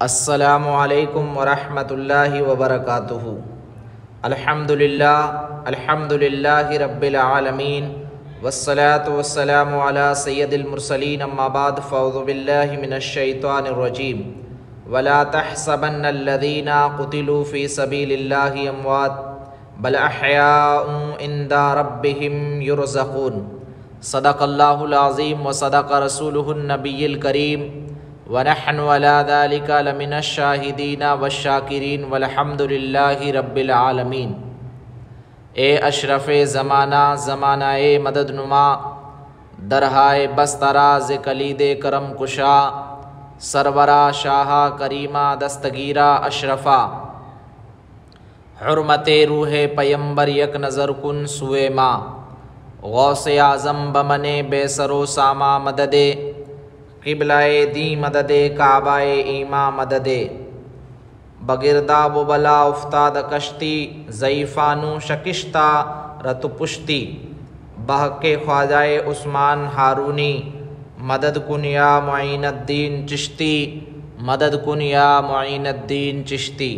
السلام علیکم ورحمۃ اللہ وبرکاتہ۔ الحمدللہ رب العالمین والصلاة والسلام علی سید المرسلین، اما بعد فاعوذ باللہ من الشیطان الرجیم ولا تحسبن الذین قتلوا فی سبیل اللہ اموات بل احیاء عند ربہم یرزقون۔ صدق اللہ العظیم وصدق رسولہ النبی الکریم وَنَحْنُ عَلَى ذَلِكَ لَمِنَ الشَّاهِدِينَ وَالشَّاكِرِينَ وَالْحَمْدُ لِلَّهِ رَبِّ الْعَالَمِينَ۔ اے اشرف زمانہ مدد نما، درہائے بستراز کلید کرم کشا، سرورا شاہا کریمہ دستگیرہ اشرفا، حرمت روح پیمبر یک نظر کن سوئے ما، غوث اعظم بمنے بے سرو ساما مددے، قبلہ دی مددے کعبہ ایما مددے، بگرداب و بلا افتاد کشتی، ضعیفانو شکشتہ رت پشتی، بحق خواجہ عثمان ہارونی، مدد کن یا معین الدین چشتی، مدد کن یا معین الدین چشتی۔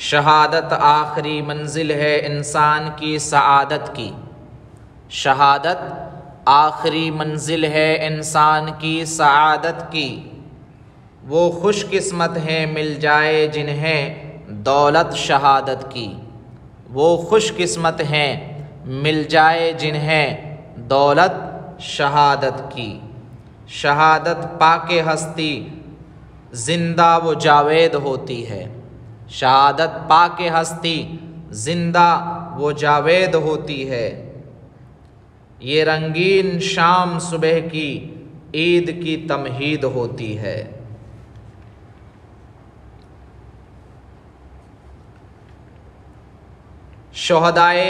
شہادت آخری منزل ہے انسان کی سعادت کی، شہادت آخری منزل ہے انسان کی سعادت کی، وہ خوش قسمت ہیں مل جائے جنہیں دولت شہادت کی، وہ خوش قسمت ہیں مل جائے جنہیں دولت شہادت کی۔ شہادت پاک ہستی زندہ و جاوید ہوتی ہے، شہادت پاک ہستی زندہ و جاوید ہوتی ہے، یہ رنگین شام صبح کی عید کی تمہید ہوتی ہے۔ شہدائے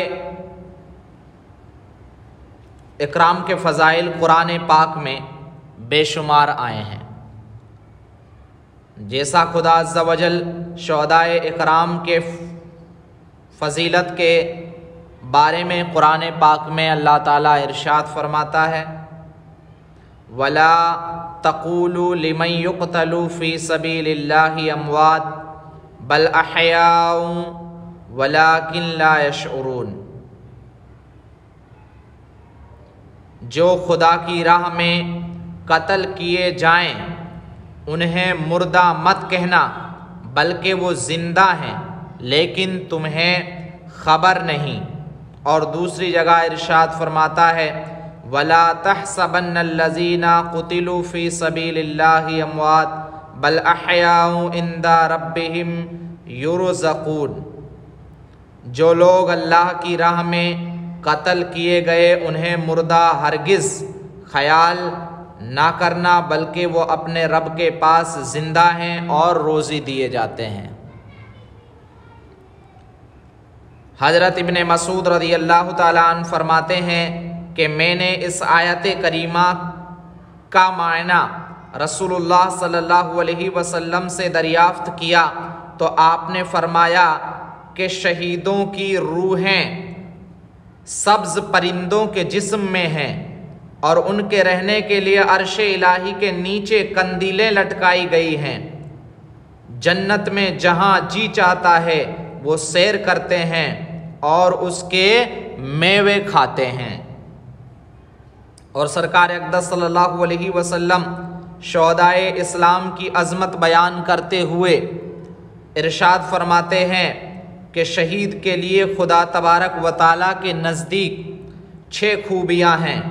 اکرام کے فضائل قرآن پاک میں بے شمار آئے ہیں۔ جیسا خدا عز و جل شہدائے اکرام کے فضیلت کے بارے میں قرآن پاک میں اللہ تعالیٰ ارشاد فرماتا ہے وَلَا تَقُولُوا لِمَن يُقْتَلُ فِي سَبِيلِ اللَّهِ أَمْوَاتٌ بَلْ أَحْيَاءٌ وَلَكِنْ لَا يَشْعُرُونَ۔ جو خدا کی راہ میں قتل کیے جائیں انہیں مردہ مت کہنا، بلکہ وہ زندہ ہیں لیکن تمہیں خبر نہیں۔ اور دوسری جگہ ارشاد فرماتا ہے وَلَا تَحْسَبَنَّ الَّذِينَ قُتِلُوا فِي سَبِيلِ اللَّهِ أَمْوَاتٌ بَلْ أَحْيَاءٌ عِندَ رَبِّهِمْ يُرْزَقُونَ۔ جو لوگ اللہ کی راہ میں قتل کیے گئے انہیں مردہ ہرگز خیال نہ کرنا، بلکہ وہ اپنے رب کے پاس زندہ ہیں اور روزی دیے جاتے ہیں۔ حضرت ابن مسعود رضی اللہ تعالیٰ عنہ فرماتے ہیں کہ میں نے اس آیت کریمہ کا معنی رسول اللہ صلی اللہ علیہ وسلم سے دریافت کیا تو آپ نے فرمایا کہ شہیدوں کی روحیں سبز پرندوں کے جسم میں ہیں اور ان کے رہنے کے لیے عرش الہی کے نیچے قندیلیں لٹکائی گئی ہیں، جنت میں جہاں جی چاہتا ہے وہ سیر کرتے ہیں اور اس کے میوے کھاتے ہیں۔ اور سرکار اقدس صلی اللہ علیہ وسلم شہدائے اسلام کی عظمت بیان کرتے ہوئے ارشاد فرماتے ہیں کہ شہید کے لیے خدا تبارک و تعالیٰ کے نزدیک 6 خوبیاں ہیں۔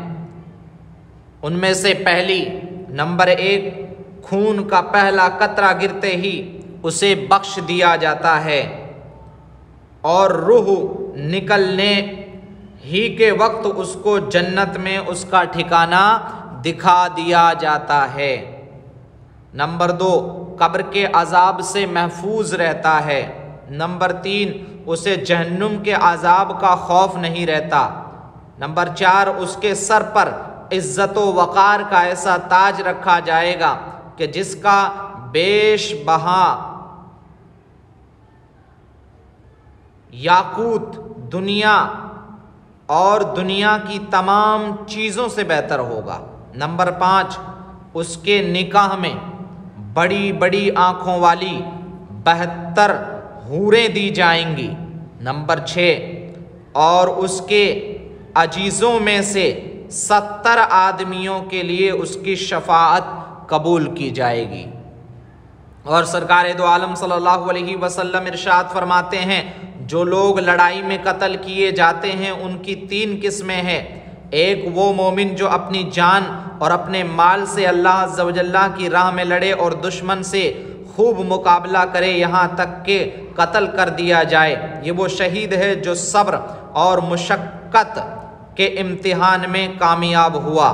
ان میں سے پہلی نمبر 1، خون کا پہلا قطرہ گرتے ہی اسے بخش دیا جاتا ہے اور روح نکلنے ہی کے وقت اس کو جنت میں اس کا ٹھکانہ دکھا دیا جاتا ہے۔ نمبر 2، قبر کے عذاب سے محفوظ رہتا ہے۔ نمبر 3، اسے جہنم کے عذاب کا خوف نہیں رہتا۔ نمبر 4، اس کے سر پر عزت و وقار کا ایسا تاج رکھا جائے گا کہ جس کا بیش بہا یاقوت دنیا اور دنیا کی تمام چیزوں سے بہتر ہوگا۔ نمبر 5، اس کے نکاح میں बड़ी बड़ी आँखों वाली 72 हूरें दी जाएंगी। नंबर 6, और उसके अजीज़ों में से 70 आदमियों के लिए उसकी शफाअत कबूल की जाएगी। और सरकार दो आलम सल्लल्लाहु अलैहि वसल्लम इरशाद फरमाते हैं, जो लोग लड़ाई में कत्ल किए जाते हैं उनकी 3 किस्में हैं। एक वो मोमिन जो अपनी जान और अपने माल से अल्लाह अज़्ज़ व जल्ला की राह में लड़े और दुश्मन से खूब मुकाबला करे यहाँ तक कि कत्ल कर दिया जाए, ये वो शहीद है जो सब्र और मुशक्क़त के इम्तिहान में कामयाब हुआ।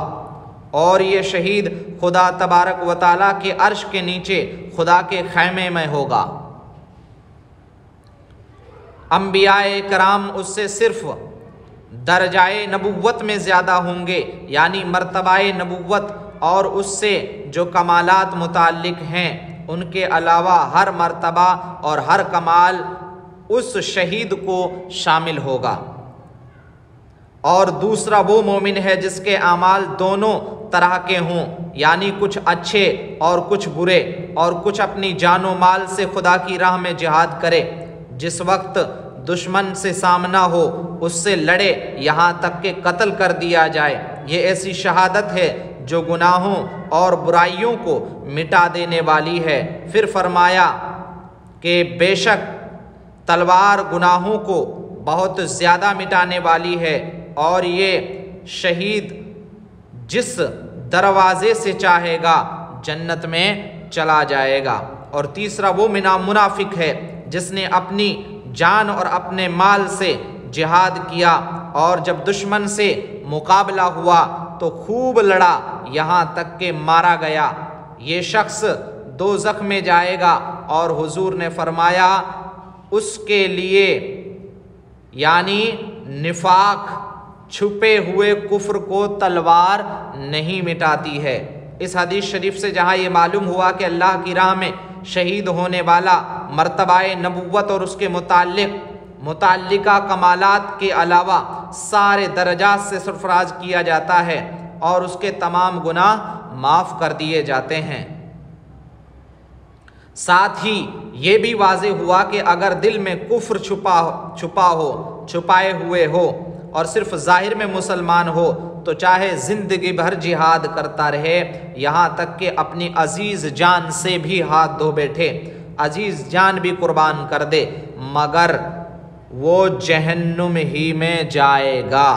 और ये शहीद खुदा तबारक व तआला के अर्श के नीचे खुदा के खैमे में होगा। अंबियाए कराम उससे सिर्फ दर्जाए नबुव्वत में ज़्यादा होंगे, यानी मर्तबाए नबुव्वत और उससे जो कमालात मुताल्लिक हैं उनके अलावा हर मर्तबा और हर कमाल उस शहीद को शामिल होगा। और दूसरा वो मोमिन है जिसके आमाल दोनों तरह के हों, यानी कुछ अच्छे और कुछ बुरे, और कुछ अपनी जानो माल से खुदा की राह में जिहाद करे, जिस वक्त दुश्मन से सामना हो उससे लड़े यहाँ तक कि कत्ल कर दिया जाए। ये ऐसी शहादत है जो गुनाहों और बुराइयों को मिटा देने वाली है। फिर फरमाया कि बेशक तलवार गुनाहों को बहुत ज़्यादा मिटाने वाली है, और ये शहीद जिस दरवाजे से चाहेगा जन्नत में चला जाएगा। और तीसरा वो मुनाफिक है जिसने अपनी जान और अपने माल से जिहाद किया और जब दुश्मन से मुकाबला हुआ तो खूब लड़ा यहाँ तक कि मारा गया। ये शख्स दोज़ख में जाएगा और हुजूर ने फरमाया उसके लिए यानी निफाक छुपे हुए कुफ्र को तलवार नहीं मिटाती है। इस हदीस शरीफ से जहाँ ये मालूम हुआ कि अल्लाह की राह में शहीद होने वाला मर्तबाए नबुव्वत और उसके मुताल्लिका कमालात के अलावा सारे दर्जात से सरफराज किया जाता है और उसके तमाम गुनाह माफ़ कर दिए जाते हैं। साथ ही ये भी वाज़ेह हुआ कि अगर दिल में कुफ्र छुपाए हुए हो और सिर्फ ज़ाहिर में मुसलमान हो तो चाहे ज़िंदगी भर जिहाद करता रहे, यहाँ तक कि अपनी अजीज़ जान से भी हाथ धो बैठे, अजीज़ जान भी कुर्बान कर दे, मगर वो जहन्नुम ही में जाएगा।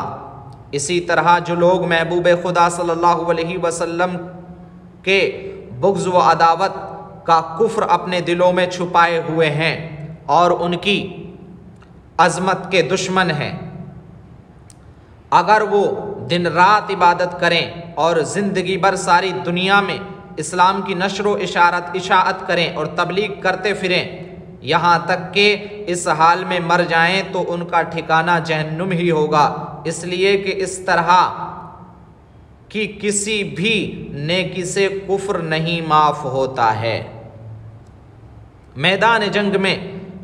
इसी तरह जो लोग महबूब खुदा सल्लल्लाहु अलैहि वसल्लम के बुग़्ज़ व अदावत का कुफ्र अपने दिलों में छुपाए हुए हैं और उनकी अज़मत के दुश्मन हैं, अगर वो दिन रात इबादत करें और ज़िंदगी भर सारी दुनिया में इस्लाम की नशर व इशाअत करें और तबलीग करते फिरें, यहाँ तक कि इस हाल में मर जाएं तो उनका ठिकाना जहन्नुम ही होगा। इसलिए कि इस तरह की किसी भी नेकी से कुफ्र नहीं माफ़ होता है। मैदान जंग में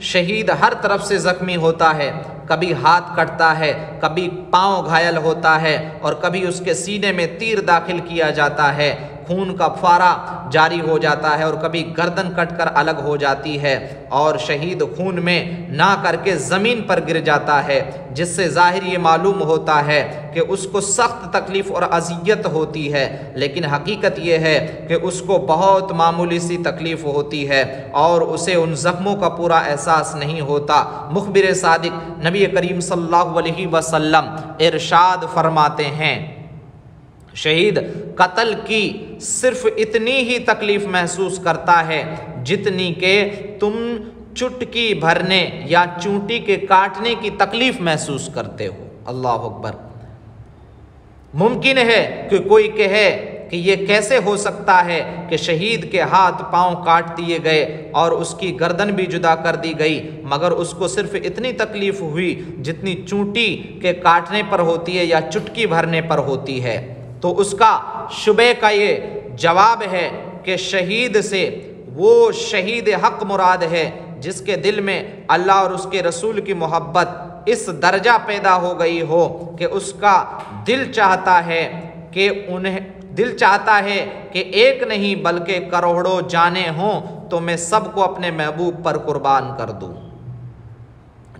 शहीद हर तरफ से ज़ख्मी होता है, कभी हाथ कटता है, कभी पाँव घायल होता है और कभी उसके सीने में तीर दाखिल किया जाता है, खून का फुवारा जारी हो जाता है और कभी गर्दन कटकर अलग हो जाती है और शहीद खून में ना करके ज़मीन पर गिर जाता है, जिससे ज़ाहिर ये मालूम होता है कि उसको सख्त तकलीफ़ और अज़ियत होती है, लेकिन हकीकत ये है कि उसको बहुत मामूली सी तकलीफ़ होती है और उसे उन ज़ख्मों का पूरा एहसास नहीं होता। मुखबिर सादिक नबी करीम सल्लल्लाहु अलैहि वसल्लम इरशाद फरमाते हैं, शहीद कत्ल की सिर्फ इतनी ही तकलीफ महसूस करता है जितनी के तुम चुटकी भरने या चूंटी के काटने की तकलीफ महसूस करते हो। अल्लाह अकबर। मुमकिन है कि कोई कहे कि ये कैसे हो सकता है कि शहीद के हाथ पांव काट दिए गए और उसकी गर्दन भी जुदा कर दी गई, मगर उसको सिर्फ इतनी तकलीफ हुई जितनी चूंटी के काटने पर होती है या चुटकी भरने पर होती है। तो उसका शुबे का ये जवाब है कि शहीद से वो शहीद हक मुराद है जिसके दिल में अल्लाह और उसके रसूल की मोहब्बत इस दर्जा पैदा हो गई हो कि उसका दिल चाहता है कि دل چاہتا ہے کہ ایک نہیں بلکہ کروڑوں جانیں ہوں تو میں سب کو اپنے محبوب پر قربان کر دوں۔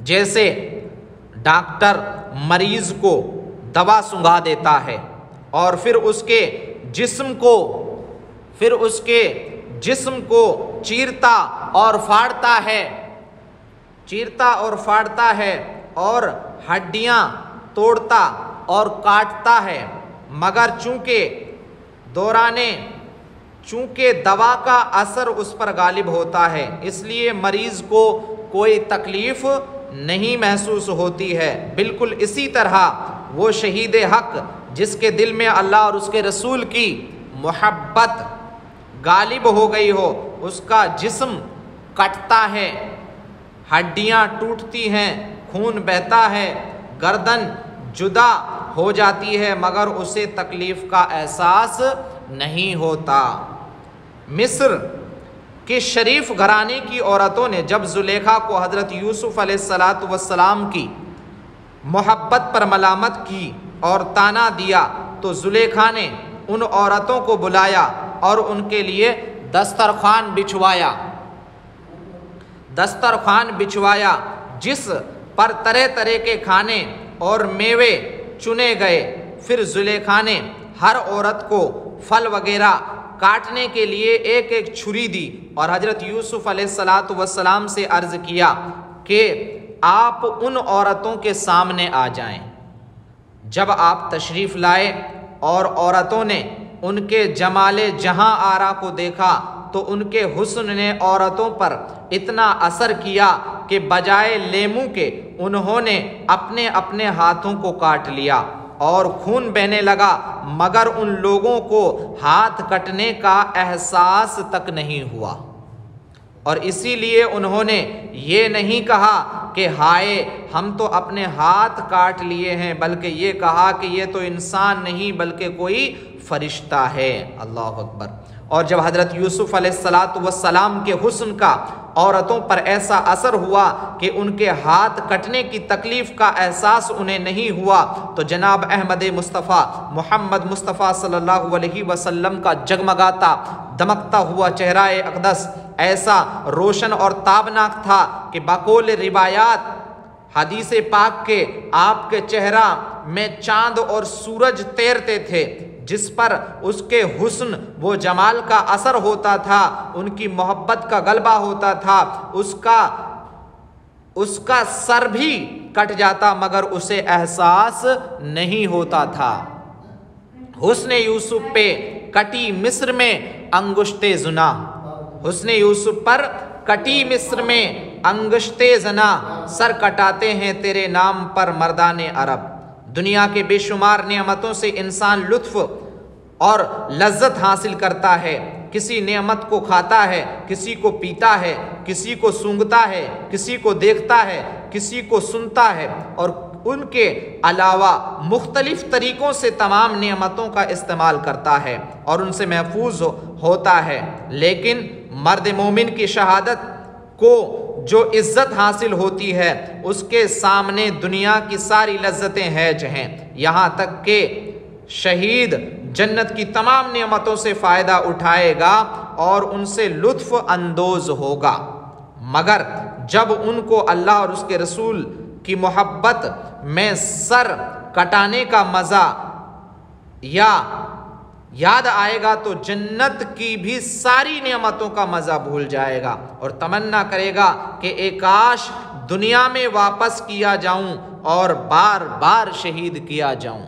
جیسے ڈاکٹر مریض کو دوا سنگھا دیتا ہے اور پھر اس کے جسم کو چیرتا اور پھاڑتا ہے اور ہڈیاں توڑتا اور کاٹتا ہے، مگر چونکہ دوا کا اثر اس پر غالب ہوتا ہے، اس لیے مریض کو کوئی تکلیف نہیں محسوس ہوتی ہے۔ بالکل اسی طرح وہ شہید حق جس کے دل میں اللہ اور اس کے رسول کی محبت غالب ہو گئی ہو، اس کا جسم کٹتا ہے، ہڈیاں ٹوٹتی ہیں، خون بہتا ہے، گردن جدا ہو جاتی ہے، مگر اسے تکلیف کا احساس نہیں ہوتا۔ مصر کے شریف گھرانے کی عورتوں نے جب زلیخا کو حضرت یوسف علیہ السلام کی محبت پر ملامت کی اور طعنہ دیا تو زلیخا نے ان عورتوں کو بلایا اور ان کے لیے دسترخوان بچھوایا جس پر طرح طرح کے کھانے اور میوے چنے گئے۔ پھر زلیخا نے ہر عورت کو پھل وغیرہ کاٹنے کے لیے ایک ایک چھری دی اور حضرت یوسف علیہ السلام سے عرض کیا کہ آپ ان عورتوں کے سامنے آ جائیں۔ جب آپ تشریف لائے اور عورتوں نے ان کے جمال جہاں آرا کو دیکھا تو ان کے حسن نے عورتوں پر اتنا اثر کیا کہ بجائے لیموں کے انہوں نے اپنے اپنے ہاتھوں کو کاٹ لیا اور خون بہنے لگا، مگر ان لوگوں کو ہاتھ کٹنے کا احساس تک نہیں ہوا، اور اسی لیے انہوں نے یہ نہیں کہا کہ ہائے ہم تو اپنے ہاتھ کاٹ لیے ہیں، بلکہ یہ کہا کہ یہ تو انسان نہیں بلکہ کوئی فرشتہ ہے۔ اللہ اکبر۔ اور جب حضرت یوسف علیہ السلام کے حسن کا عورتوں پر ایسا اثر ہوا کہ ان کے ہاتھ کٹنے کی تکلیف کا احساس انہیں نہیں ہوا تو جناب احمد مصطفیٰ محمد مصطفیٰ صلی اللہ علیہ وسلم کا جگمگاتا دمکتا ہوا چہرہ اقدس ایسا روشن اور تابناک تھا کہ بقول روایات حدیث پاک کے آپ کے چہرہ میں چاند اور سورج تیرتے تھے، جس پر اس کے حسن و جمال کا اثر ہوتا تھا، ان کی محبت کا غلبہ ہوتا تھا، اس کا سر بھی کٹ جاتا مگر اسے احساس نہیں ہوتا تھا۔ حسن یوسف پہ کٹی مصر میں انگشت زنا، حسن یوسف پر کٹی مصر میں انگشت زنا، سر کٹاتے ہیں تیرے نام پر مردان عرب۔ دنیا کے بے شمار نعمتوں سے انسان لطف اور لذت حاصل کرتا ہے، کسی نعمت کو کھاتا ہے، کسی کو پیتا ہے، کسی کو سونگھتا ہے، کسی کو دیکھتا ہے، کسی کو سنتا ہے، اور ان کے علاوہ مختلف طریقوں سے تمام نعمتوں کا استعمال کرتا ہے اور ان سے محفوظ ہوتا ہے، لیکن مرد مومن کی شہادت کو جو عزت حاصل ہوتی ہے اس کے سامنے دنیا کی ساری لذتیں ہیج ہیں، یہاں تک کہ شہید جنت کی تمام نعمتوں سے فائدہ اٹھائے گا اور ان سے لطف اندوز ہوگا، مگر جب ان کو اللہ اور اس کے رسول کی محبت میں سر کٹانے کا مزہ یاد آئے گا تو جنت کی بھی ساری نعمتوں کا مزہ بھول جائے گا اور تمنا کرے گا کہ اے کاش دنیا میں واپس کیا جاؤں اور بار بار شہید کیا جاؤں۔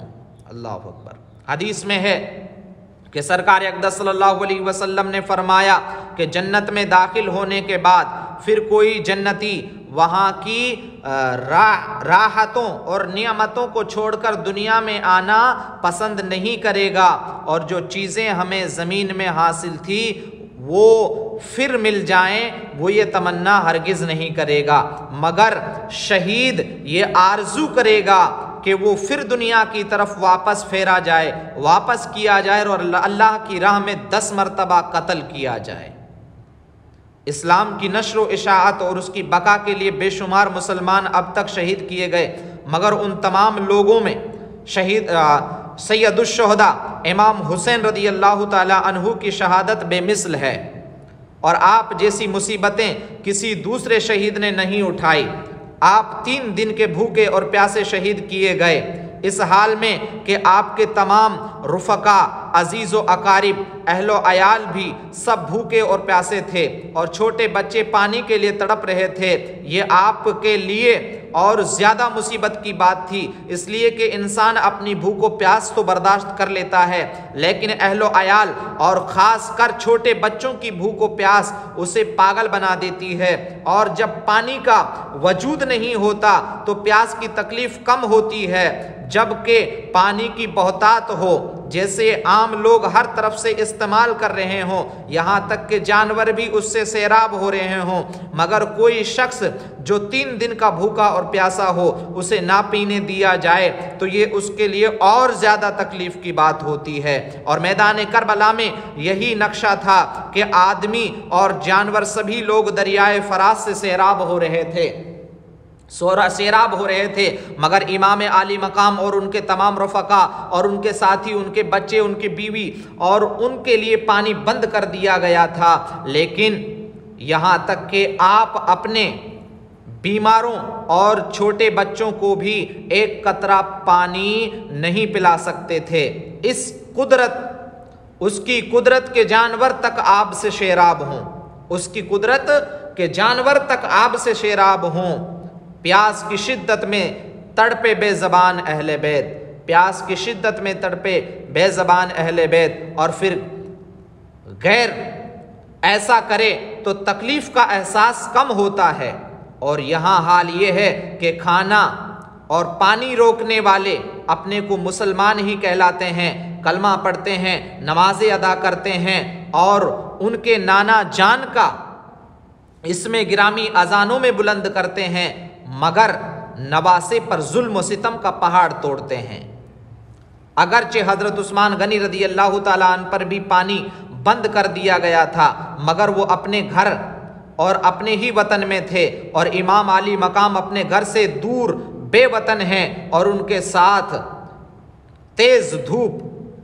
اللہ اکبر۔ حدیث میں ہے کہ سرکار اقدس صلی اللہ علیہ وسلم نے فرمایا کہ جنت میں داخل ہونے کے بعد پھر کوئی جنتی وہاں کی راحتوں اور نعمتوں کو چھوڑ کر دنیا میں آنا پسند نہیں کرے گا، اور جو چیزیں ہمیں زمین میں حاصل تھی وہ پھر مل جائیں وہ یہ تمنا ہرگز نہیں کرے گا، مگر شہید یہ آرزو کرے گا کہ وہ پھر دنیا کی طرف واپس پھیرا جائے، واپس کیا جائے اور اللہ کی راہ میں 10 مرتبہ قتل کیا جائے۔ اسلام کی نشر و اشاعت اور اس کی بقا کے لیے بے شمار مسلمان اب تک شہید کیے گئے، مگر ان تمام لوگوں میں सैयदुश्शुहदा इमाम हुसैन रदी अल्लाह ताला अन्हु की शहादत बेमिसल है और आप जैसी मुसीबतें किसी दूसरे शहीद ने नहीं उठाई। आप 3 दिन के भूखे और प्यासे शहीद किए गए, इस हाल में कि आपके तमाम रुफ़का, अजीज़ व अकारिब, अहलो अयाल भी सब भूखे और प्यासे थे और छोटे बच्चे पानी के लिए तड़प रहे थे। ये आपके लिए और ज़्यादा मुसीबत की बात थी, इसलिए कि इंसान अपनी भूख व प्यास तो बर्दाश्त कर लेता है, लेकिन अहलो अयाल और ख़ास कर छोटे बच्चों की भूख व प्यास उसे पागल बना देती है। और जब पानी का वजूद नहीं होता तो प्यास की तकलीफ़ कम होती है, जबकि पानी की बहुतात हो, जैसे आम लोग हर तरफ से इस्तेमाल कर रहे हों, यहाँ तक कि जानवर भी उससे सैराब हो रहे हों, मगर कोई शख्स जो 3 दिन का भूखा और प्यासा हो उसे ना पीने दिया जाए तो ये उसके लिए और ज़्यादा तकलीफ़ की बात होती है। और मैदान करबला में यही नक्शा था कि आदमी और जानवर सभी लोग दरियाए फरात से सैराब हो रहे थे, सैराब हो रहे थे, मगर इमाम आली मकाम और उनके तमाम रफ़का और उनके साथी, उनके बच्चे, उनकी बीवी और उनके लिए पानी बंद कर दिया गया था। लेकिन यहाँ तक कि आप अपने बीमारों और छोटे बच्चों को भी एक कतरा पानी नहीं पिला सकते थे। इस कुदरत, उसकी कुदरत के जानवर तक आब से शैराब हों, उसकी कुदरत के जानवर तक आब से शैराब हों। प्यास की शिद्दत में तड़पे बेज़बान अहले बैत, प्यास की शिद्दत में तड़पे बेज़बान अहले बैत, और फिर गैर ऐसा करे तो तकलीफ़ का एहसास कम होता है। और यहाँ हाल ये है कि खाना और पानी रोकने वाले अपने को मुसलमान ही कहलाते हैं, कलमा पढ़ते हैं, नमाज़ें अदा करते हैं और उनके नाना जान का इसमें गिरामी अजानों में बुलंद करते हैं, मगर नवासे पर जुल्म व सितम का पहाड़ तोड़ते हैं। अगरचे हज़रत उस्मान गनी रदी अल्लाह ताला अन्हु पर भी पानी बंद कर दिया गया था, मगर वो अपने घर और अपने ही वतन में थे, और इमाम आली मकाम अपने घर से दूर बेवतन हैं, और उनके साथ तेज़ धूप,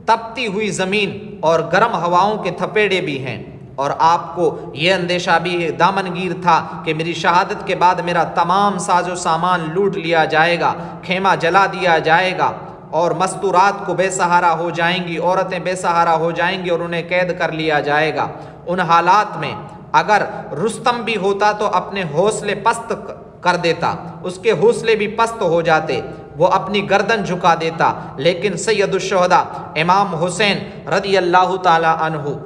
तपती हुई ज़मीन और गर्म हवाओं के थपेड़े भी हैं। और आपको ये अंदेशा भी दामनगीर था कि मेरी शहादत के बाद मेरा तमाम साजो सामान लूट लिया जाएगा, खेमा जला दिया जाएगा और मस्तूरात को बेसहारा हो जाएंगी, औरतें बेसहारा हो जाएंगी और उन्हें कैद कर लिया जाएगा। उन हालात में अगर रुस्तम भी होता तो अपने हौसले पस्त कर देता, उसके हौसले भी पस्त हो जाते, वो अपनी गर्दन झुका देता। लेकिन सैयदुश्शुहदा इमाम हुसैन रदी अल्लाह ताला अन्हु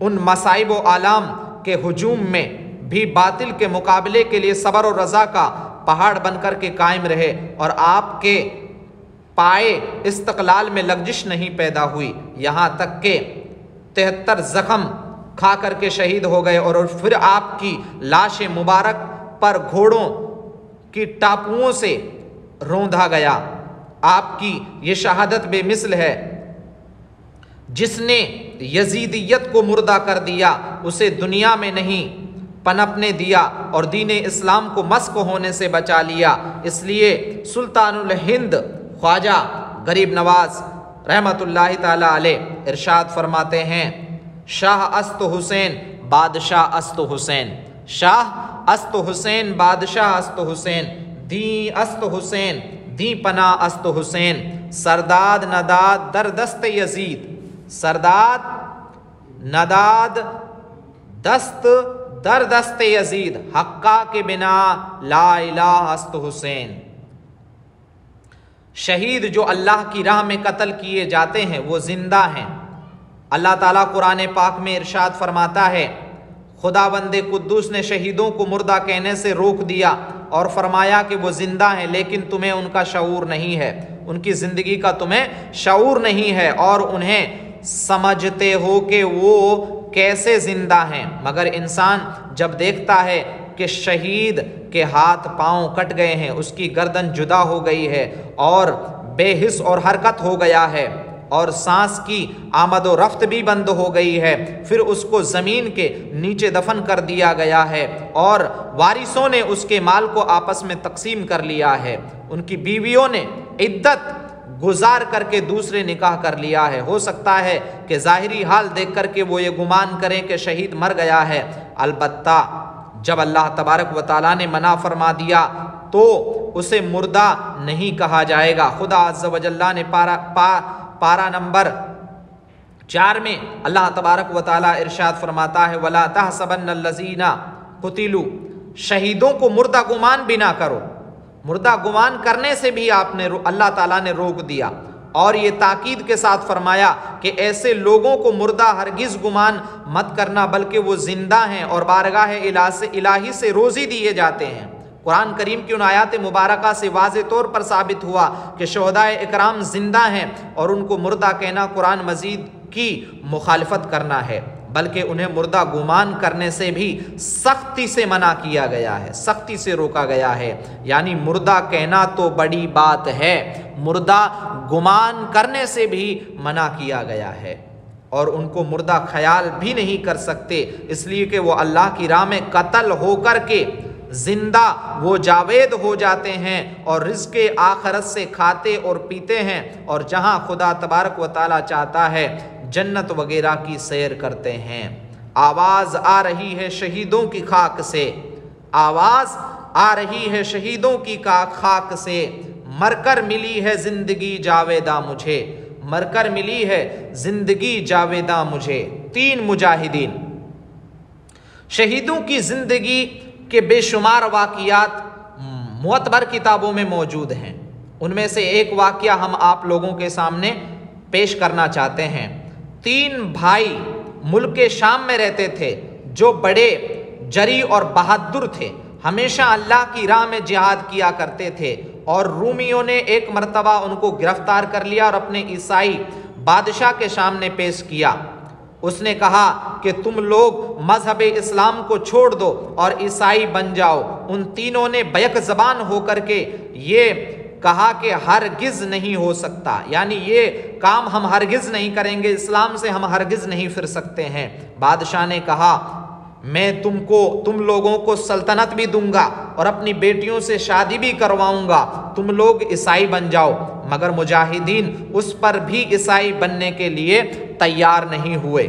उन मसाइब व आलाम के हुजूम में भी बातिल के मुकाबले के लिए सब्र और रज़ा का पहाड़ बनकर के कायम रहे, और आपके पाए इस्तक़लाल में लग़ज़िश नहीं पैदा हुई, यहाँ तक के 73 ज़ख्म खा करके शहीद हो गए। और फिर आपकी लाश मुबारक पर घोड़ों की टापुओं से रौंदा गया। आपकी ये शहादत बेमिसल है। जिसने यजीदियत को मुर्दा कर दिया उसे दुनिया में नहीं पनपने दिया और दीन इस्लाम को मस्क होने से बचा लिया। इसलिए सुल्तानुल हिंद ख्वाजा गरीब नवाज रहमतुल्लाहि ताला अलैह इरशाद फरमाते हैं, शाह अस्त हुसैन बादशाह अस्त हुसैन, शाह अस्त हुसैन बादशाह अस्त हुसैन, दी अस्त हुसैन दी पना अस्त हुसैन, सरदाद नदाद दरदस्त यजीद, सरदाद नदाद दस्त दर दस्त यजीद, हक्का के बिना ला इलाह अस्त हुसैन। शहीद जो अल्लाह की राह में कत्ल किए जाते हैं वो जिंदा हैं। अल्लाह ताला कुरान पाक में इरशाद फरमाता है, खुदावंदे कुद्दूस ने शहीदों को मुर्दा कहने से रोक दिया और फरमाया कि वो जिंदा हैं, लेकिन तुम्हें उनका शऊर नहीं है, उनकी ज़िंदगी का तुम्हें शऊर नहीं है और उन्हें समझते हो कि वो कैसे ज़िंदा हैं। मगर इंसान जब देखता है कि शहीद के हाथ पांव कट गए हैं, उसकी गर्दन जुदा हो गई है और बेहिस और हरकत हो गया है और सांस की आमद व रफ्त भी बंद हो गई है, फिर उसको ज़मीन के नीचे दफन कर दिया गया है और वारिसों ने उसके माल को आपस में तकसीम कर लिया है। उनकी बीवियों ने इद्दत گزار کر کے دوسرے نکاح کر لیا ہے۔ ہو سکتا ہے کہ ظاہری حال دیکھ کر کے وہ یہ گمان کریں کہ شہید مر گیا ہے، البتہ جب اللہ تبارک و تعالیٰ نے منع فرما دیا تو اسے مردہ نہیں کہا جائے گا۔ خدا عز و جل نے پارہ نمبر 4 میں اللہ تبارک و تعالیٰ ارشاد فرماتا ہے وَلَا تَحْسَبَنَّ الَّذِينَ قُتِلُوا، شہیدوں کو مردہ گمان بھی نہ کرو۔ مردہ گمان کرنے سے بھی اللہ تعالیٰ نے روک دیا، اور یہ تاکید کے ساتھ فرمایا کہ ایسے لوگوں کو مردہ ہرگز گمان مت کرنا، بلکہ وہ زندہ ہیں اور بارگاہ الہی سے روزی دیے جاتے ہیں۔ قرآن کریم کی ان آیات مبارکہ سے واضح طور پر ثابت ہوا کہ شہدائے اکرام زندہ ہیں، اور ان کو مردہ کہنا قرآن مجید کی مخالفت کرنا ہے، بلکہ انہیں مردہ گمان کرنے سے بھی سختی سے منع کیا گیا ہے، سختی سے روکا گیا ہے۔ یعنی مردہ کہنا تو بڑی بات ہے، مردہ گمان کرنے سے بھی منع کیا گیا ہے، اور ان کو مردہ خیال بھی نہیں کر سکتے، اس لیے کہ وہ اللہ کی راہ میں قتل ہو کر کے زندہ وہ جاوید ہو جاتے ہیں، اور رزق آخرت سے کھاتے اور پیتے ہیں، اور جہاں خدا تبارک و تعالیٰ چاہتا ہے جنت وغیرہ کی سیر کرتے ہیں۔ آواز آ رہی ہے شہیدوں کی خاک سے، آواز آ رہی ہے شہیدوں کی خاک سے، مر کر ملی ہے زندگی جاویداں مجھے، مر کر ملی ہے زندگی جاویداں مجھے۔ 3 مجاہدین، شہیدوں کی زندگی کے بے شمار واقعات معتبر کتابوں میں موجود ہیں۔ ان میں سے ایک واقعہ ہم آپ لوگوں کے سامنے پیش کرنا چاہتے ہیں۔ 3 بھائی ملک شام میں رہتے تھے جو بڑے جری اور بہادر تھے، ہمیشہ اللہ کی راہ میں جہاد کیا کرتے تھے، اور رومیوں نے ایک مرتبہ ان کو گرفتار کر لیا اور اپنے عیسائی بادشاہ کے سامنے پیش کیا۔ اس نے کہا کہ تم لوگ مذہب اسلام کو چھوڑ دو اور عیسائی بن جاؤ۔ ان تینوں نے بیک زبان ہو کر کے یہ کہا کہ ہرگز نہیں ہو سکتا، یعنی یہ کام ہم ہرگز نہیں کریں گے، اسلام سے ہم ہرگز نہیں پھر سکتے ہیں۔ بادشاہ نے کہا میں تم لوگوں کو سلطنت بھی دوں گا اور اپنی بیٹیوں سے شادی بھی کرواؤں گا، تم لوگ عیسائی بن جاؤ۔ مگر مجاہدین اس پر بھی عیسائی بننے کے لیے تیار نہیں ہوئے،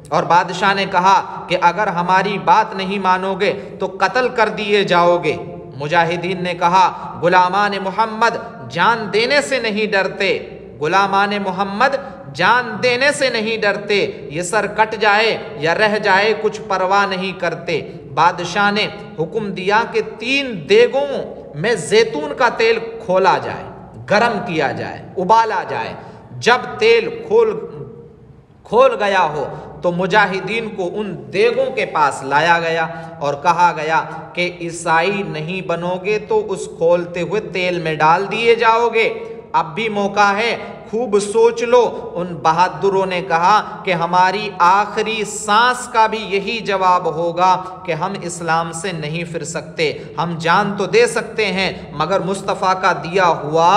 اور بادشاہ نے کہا کہ اگر ہماری بات نہیں مانو گے تو قتل کر دیے جاؤ گے۔ مجاہدین نے کہا غلامان محمد جان دینے سے نہیں ڈرتے، غلامان محمد جان دینے سے نہیں ڈرتے، یہ سر کٹ جائے یا رہ جائے کچھ پرواہ نہیں کرتے۔ بادشاہ نے حکم دیا کہ 3 دیگوں میں زیتون کا تیل کھولا جائے، گرم کیا جائے، ابالا جائے۔ جب تیل کھول گیا ہو تو مجاہدین کو ان دیگوں کے پاس لایا گیا اور کہا گیا کہ عیسائی نہیں بنو گے تو اس کھولتے ہوئے تیل میں ڈال دیے جاؤ گے، اب بھی موقع ہے، خوب سوچ لو۔ ان بہادروں نے کہا کہ ہماری آخری سانس کا بھی یہی جواب ہوگا کہ ہم اسلام سے نہیں پھر سکتے، ہم جان تو دے سکتے ہیں مگر مصطفیٰ کا دیا ہوا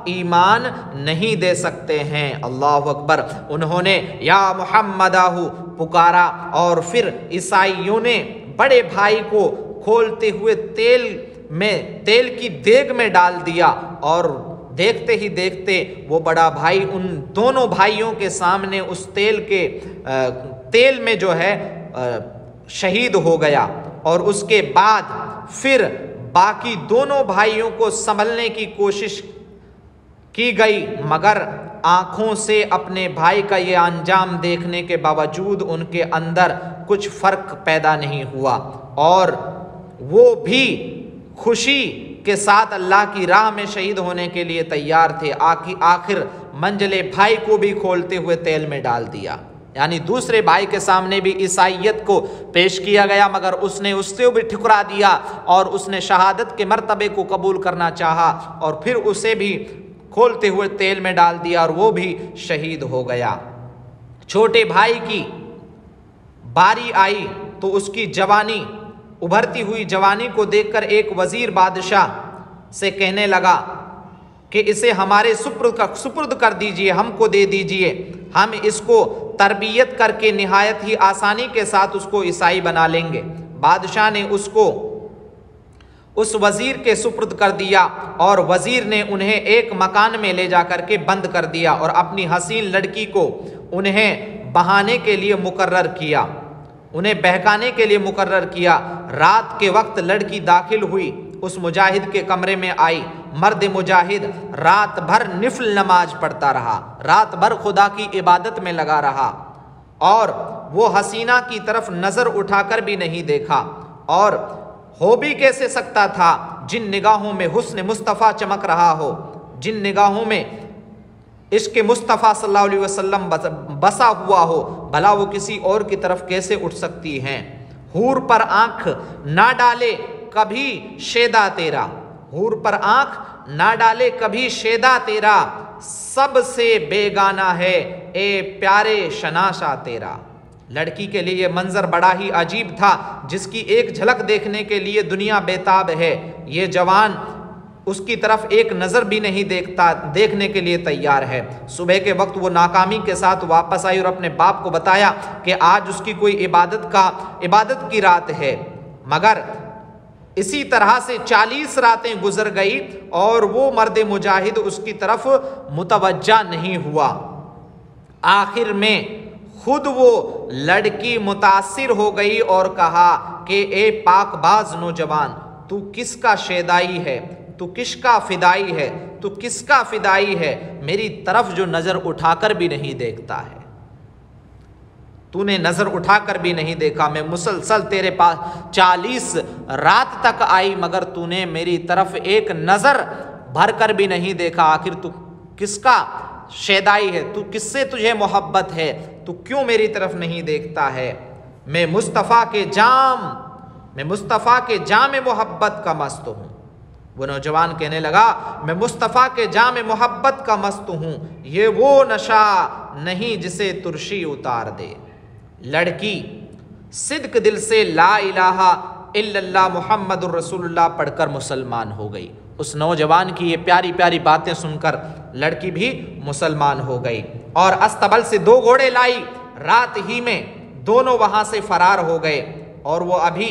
ایمان نہیں دے سکتے ہیں۔ اللہ اکبر۔ انہوں نے یا محمدہ پکارا، اور پھر عیسائیوں نے بڑے بھائی کو کھولتے ہوئے تیل کی دیگ میں ڈال دیا، اور دیکھتے ہی دیکھتے وہ بڑا بھائی ان دونوں بھائیوں کے سامنے اس تیل میں جو ہے شہید ہو گیا، اور اس کے بعد پھر باقی دونوں بھائیوں کو سنبھلنے کی کوشش کی گئی، مگر آنکھوں سے اپنے بھائی کا یہ انجام دیکھنے کے باوجود ان کے اندر کچھ فرق پیدا نہیں ہوا، اور وہ بھی خوشی کے ساتھ اللہ کی راہ میں شہید ہونے کے لیے تیار تھے۔ آخر منجلے بھائی کو بھی کھولتے ہوئے تیل میں ڈال دیا، یعنی دوسرے بھائی کے سامنے بھی عیسائیت کو پیش کیا گیا، مگر اس نے اس سے بھی ٹھکرا دیا، اور اس نے شہادت کے مرتبے کو قبول کرنا چاہا، اور پھر اسے بھی کھولتے ہوئے تیل میں ڈال دیا، اور وہ بھی شہید ہو گیا۔ چھوٹے بھائی کی باری آئی تو اس کی جوانی، ابھرتی ہوئی جوانی کو دیکھ کر ایک وزیر بادشاہ سے کہنے لگا کہ اسے ہمارے سپرد کر دیجئے، ہم کو دے دیجئے، ہم اس کو تربیت کر کے نہایت ہی آسانی کے ساتھ اس کو عیسائی بنا لیں گے۔ بادشاہ نے اس کو उस वजीर के सुपुर्द कर दिया और वजीर ने उन्हें एक मकान में ले जा कर के बंद कर दिया और अपनी हसीन लड़की को उन्हें बहाने के लिए मुकर्रर किया, उन्हें बहकाने के लिए मुकर्रर किया। रात के वक्त लड़की दाखिल हुई, उस मुजाहिद के कमरे में आई। मर्द मुजाहिद रात भर निफल नमाज पढ़ता रहा, रात भर खुदा की इबादत में लगा रहा और वो हसीना की तरफ नज़र उठाकर भी नहीं देखा। और हो भी कैसे सकता था जिन निगाहों में हुस्न मुस्तफ़ा चमक रहा हो, जिन निगाहों में इश्क़ मुस्तफ़ा सल्लल्लाहु अलैहि वसल्लम बसा हुआ हो, भला वो किसी और की तरफ कैसे उठ सकती हैं। हूर पर आँख ना डाले कभी शेदा तेरा, हूर पर आँख ना डाले कभी शेदा तेरा, सबसे बेगाना है ए प्यारे शनाशा तेरा। लड़की के लिए ये मंजर बड़ा ही अजीब था, जिसकी एक झलक देखने के लिए दुनिया बेताब है। ये जवान उसकी तरफ एक नज़र भी नहीं देखने के लिए तैयार है। सुबह के वक्त वो नाकामी के साथ वापस आई और अपने बाप को बताया कि आज उसकी कोई इबादत की रात है। मगर इसी तरह से 40 रातें गुजर गई और वो मर्द मुजाहिद उसकी तरफ मुतवज्जा नहीं हुआ। आखिर में खुद वो लड़की मुतासिर हो गई और कहा कि ए पाकबाज नौजवान, तू किसका शेदाई है, तू किसका फिदाई है, तू किसका फिदाई है, मेरी तरफ जो नज़र उठाकर भी नहीं देखता है। तूने नज़र उठाकर भी नहीं देखा, मैं मुसलसल तेरे पास 40 रात तक आई मगर तूने मेरी तरफ एक नज़र भर कर भी नहीं देखा। आखिर तू किसका शेदाई है, तू किससे तुझे मोहब्बत है, तू क्यों मेरी तरफ नहीं देखता है। मैं मुस्तफ़ा के जाम मोहब्बत का मस्त हूँ। वो नौजवान कहने लगा, मैं मुस्तफ़ा के जाम मोहब्बत का मस्त हूँ, ये वो नशा नहीं जिसे तुर्शी उतार दे। लड़की सिद्क दिल से ला इलाहा इल्लल्लाह मुहम्मदुर रसूलुल्लाह पढ़कर मुसलमान हो गई। उस नौजवान की ये प्यारी प्यारी बातें सुनकर लड़की भी मुसलमान हो गई और अस्तबल से 2 घोड़े लाई। रात ही में दोनों वहां से फरार हो गए और वो अभी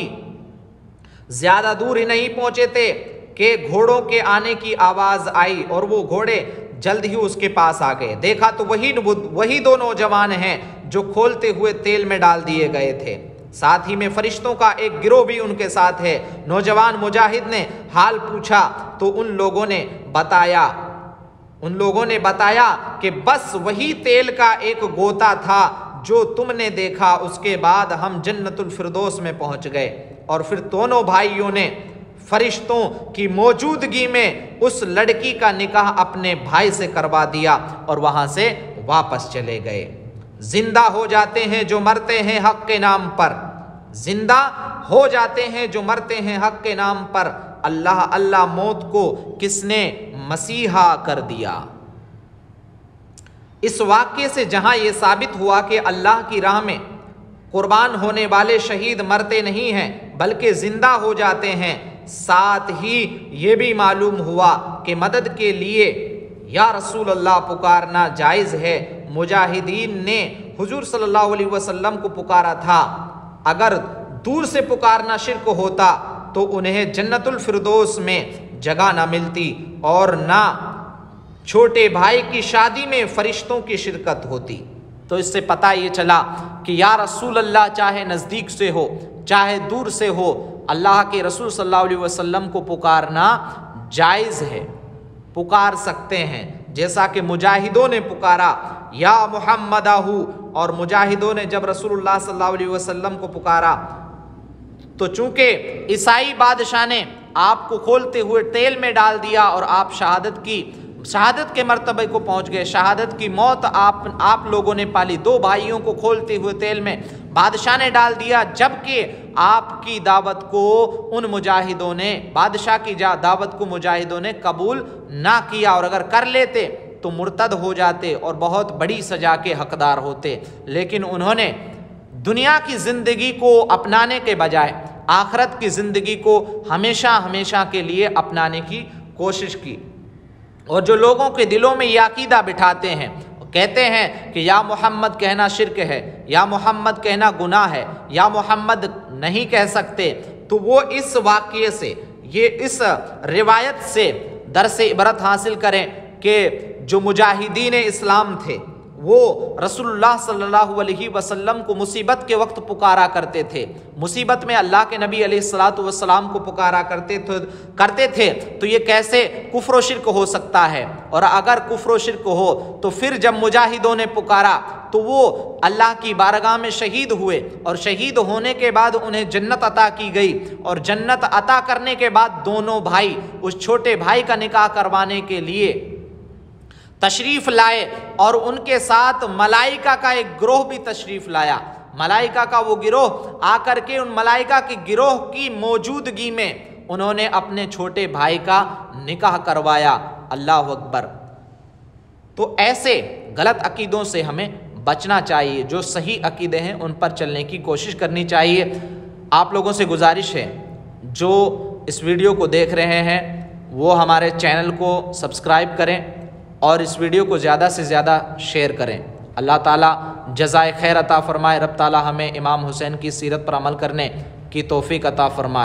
ज्यादा दूर ही नहीं पहुंचे थे कि घोड़ों के आने की आवाज आई और वो घोड़े जल्द ही उसके पास आ गए। देखा तो वही 2 नौजवान हैं जो खोलते हुए तेल में डाल दिए गए थे। साथ ही में फरिश्तों का एक गिरोह भी उनके साथ है। नौजवान मुजाहिद ने हाल पूछा तो उन लोगों ने बताया कि बस वही तेल का एक गोता था जो तुमने देखा, उसके बाद हम जन्नतुल फिरदौस में पहुंच गए। और फिर दोनों भाइयों ने फरिश्तों की मौजूदगी में उस लड़की का निकाह अपने भाई से करवा दिया और वहां से वापस चले गए। जिंदा हो जाते हैं जो मरते हैं हक के नाम पर, जिंदा हो जाते हैं जो मरते हैं हक के नाम पर। अल्लाह अल्लाह मौत को किसने मसीहा कर दिया। इस वाक्य से जहां यह साबित हुआ कि अल्लाह की राह में कुर्बान होने वाले शहीद मरते नहीं हैं बल्कि जिंदा हो जाते हैं, साथ ही ये भी मालूम हुआ कि मदद के लिए या रसूल अल्लाह पुकारना जायज़ है। मुजाहिदीन ने हुजूर सल्लल्लाहु अलैहि वसल्लम को पुकारा था। अगर दूर से पुकारना शिर्क होता तो उन्हें जन्नतुल फिरदौस में जगह ना मिलती और ना छोटे भाई की शादी में फरिश्तों की शिरकत होती। तो इससे पता ये चला कि या रसूल अल्लाह चाहे नज़दीक से हो चाहे दूर से हो, अल्लाह के रसूल सल्लल्लाहु अलैहि वसल्लम को पुकारना जायज़ है, पुकार सकते हैं। जैसा कि मुजाहिदों ने पुकारा या मुहम्मदाहू, और मुजाहिदों ने जब रसूलुल्लाह सल्लल्लाहु अलैहि वसल्लम को पुकारा तो चूंकि ईसाई बादशाह ने आपको खोलते हुए तेल में डाल दिया और आप शहादत के मर्तबे को पहुंच गए, शहादत की मौत आप लोगों ने पाली। 2 भाइयों को खोलते हुए तेल में बादशाह ने डाल दिया, जबकि आपकी दावत को उन मुजाहिदों ने, बादशाह की दावत को मुजाहिदों ने कबूल ना किया, और अगर कर लेते तो मुर्तद हो जाते और बहुत बड़ी सजा के हकदार होते। लेकिन उन्होंने दुनिया की ज़िंदगी को अपनाने के बजाय आखिरत की ज़िंदगी को हमेशा हमेशा के लिए अपनाने की कोशिश की। और जो लोगों के दिलों में यह अकीदा बिठाते हैं, कहते हैं कि या मोहम्मद कहना शिर्क है, या मोहम्मद कहना गुनाह है, या मोहम्मद नहीं कह सकते, तो वो इस वाक़ये से یہ اس روایت سے درس عبرت حاصل کریں کہ جو مجاہدین اسلام تھے وہ رسول اللہ صلی اللہ علیہ وسلم کو مصیبت کے وقت پکارا کرتے تھے، مصیبت میں اللہ کے نبی علیہ الصلاۃ والسلام کو پکارا کرتے تھے، تو یہ کیسے کفر و شرک ہو سکتا ہے؟ اور اگر کفر و شرک ہو تو پھر جب مجاہدوں نے پکارا تو وہ اللہ کی بارگاہ میں شہید ہوئے، اور شہید ہونے کے بعد انہیں جنت عطا کی گئی، اور جنت عطا کرنے کے بعد دونوں بھائی اس چھوٹے بھائی کا نکاح کروانے کے لیے تشریف لائے، اور ان کے ساتھ ملائکہ کا ایک گروہ بھی تشریف لایا۔ ملائکہ کا وہ گروہ آ کر کے ان ملائکہ کی گروہ کی موجودگی میں انہوں نے اپنے چھوٹے بھائی کا نکاح کروایا۔ اللہ اکبر۔ تو ایسے غلط عقیدوں سے ہمیں بچنا چاہیے، جو صحیح عقیدے ہیں ان پر چلنے کی کوشش کرنی چاہیے۔ آپ لوگوں سے گزارش ہے جو اس ویڈیو کو دیکھ رہے ہیں وہ ہمارے چینل کو سبسکرائب کریں اور اس ویڈیو کو زیادہ سے زیادہ شیئر کریں۔ اللہ تعالیٰ جزائے خیر عطا فرمائے۔ رب تعالیٰ ہمیں امام حسین کی سیرت پر عمل کرنے کی توفیق عطا فرمائے۔